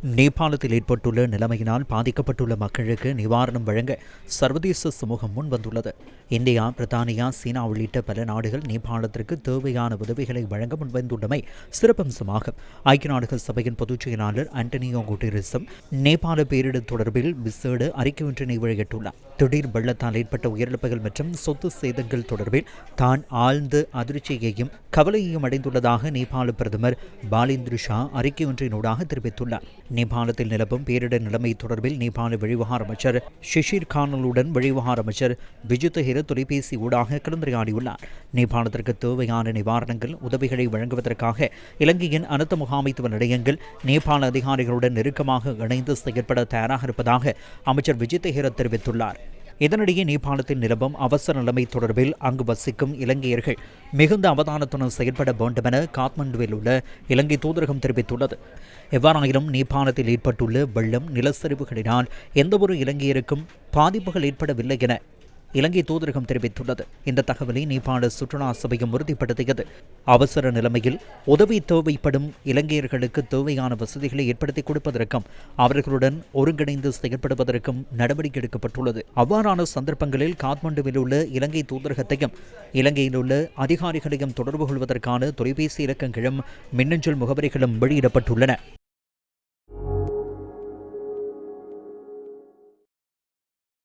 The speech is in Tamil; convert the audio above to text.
நேபாளத்தில் ஏற்பட்டுள்ள நிலைமையினால் பாதிக்கப்பட்டுள்ள மக்களுக்கு நிவாரணம் வழங்க சர்வதேச சமூகம் முன்வந்துள்ளது. இந்தியா, பிரித்தானியா, சீனா உள்ளிட்ட பல நாடுகள் நேபாளத்திற்கு தேவையான உதவிகளை வழங்க முன்வந்துள்ளமை சிறப்பம்சமாகும். ஐக்கிய நாடுகள் சபையின் பொதுச் செயலாளர் ஆண்டனியோ குட்டெரஸும் நேபாள பேரிடர் தொடர்பில் விசேட அறிக்கை ஒன்றினை வெளியிட்டுள்ளார். திடீர் வெள்ளத்தால் ஏற்பட்ட உயிரிழப்புகள் மற்றும் சொத்து சேதங்கள் தொடர்பில் தான் ஆழ்ந்த அதிர்ச்சியையும் கவலையையும் அடைந்துள்ளதாக நேபாள பிரதமர் பாலேந்திர ஷா அறிக்கை ஒன்றினூடாக தெரிவித்துள்ளார். நேபாளத்தில் நிலவும் பேரிடர் நிலைமை தொடர்பில் நேபாள வெளிவிவகார அமைச்சர் ஷிஷிர் கானலுடன் வெளிவிவகார அமைச்சர் விஜித் ஹெர தொலைபேசி ஊடாக கலந்துரையாடியுள்ளார். நேபாளத்திற்கு தேவையான நிவாரணங்கள் உதவிகளை வழங்குவதற்காக இலங்கையின் அனைத்து முகாமைத்துவ நிலையங்கள் நேபாள அதிகாரிகளுடன் நெருக்கமாக இணைந்து செயற்பட தயாராக இருப்பதாக அமைச்சர் விஜித் ஹெர தெரிவித்துள்ளார். இதனிடையே நேபாளத்தில் நிலவும் அவசர நிலைமை தொடர்பில் அங்கு வசிக்கும் இலங்கையர்கள் மிகுந்த அவதானத்துடன் செயல்பட வேண்டும் என காத்மண்டுவில் உள்ள இலங்கை தூதரகம் தெரிவித்துள்ளது. எவ்வாறாயினும் நேபாளத்தில் ஏற்பட்டுள்ள வெள்ளம், நிலச்சரிவுகளினால் எந்தவொரு இலங்கையருக்கும் பாதிப்புகள் ஏற்படவில்லை என இலங்கை தூதரகம் தெரிவித்துள்ளது. இந்த தகவலை நேபாள சுற்றுலா சபையும் உறுதிப்படுத்தியது. அவசர நிலைமையில் உதவி தேவைப்படும் இலங்கையர்களுக்கு தேவையான வசதிகளை ஏற்படுத்தி கொடுப்பதற்கும் அவர்களுடன் ஒருங்கிணைந்து செயற்படுவதற்கும் நடவடிக்கை எடுக்கப்பட்டுள்ளது. அவ்வாறான சந்தர்ப்பங்களில் காத்மண்டுவில் உள்ள இலங்கை தூதரகத்தையும் இலங்கையில் உள்ள அதிகாரிகளையும் தொடர்பு கொள்வதற்கான தொலைபேசி இலக்கங்களும் மின்னஞ்சல் முகவரிகளும் வெளியிடப்பட்டுள்ளன.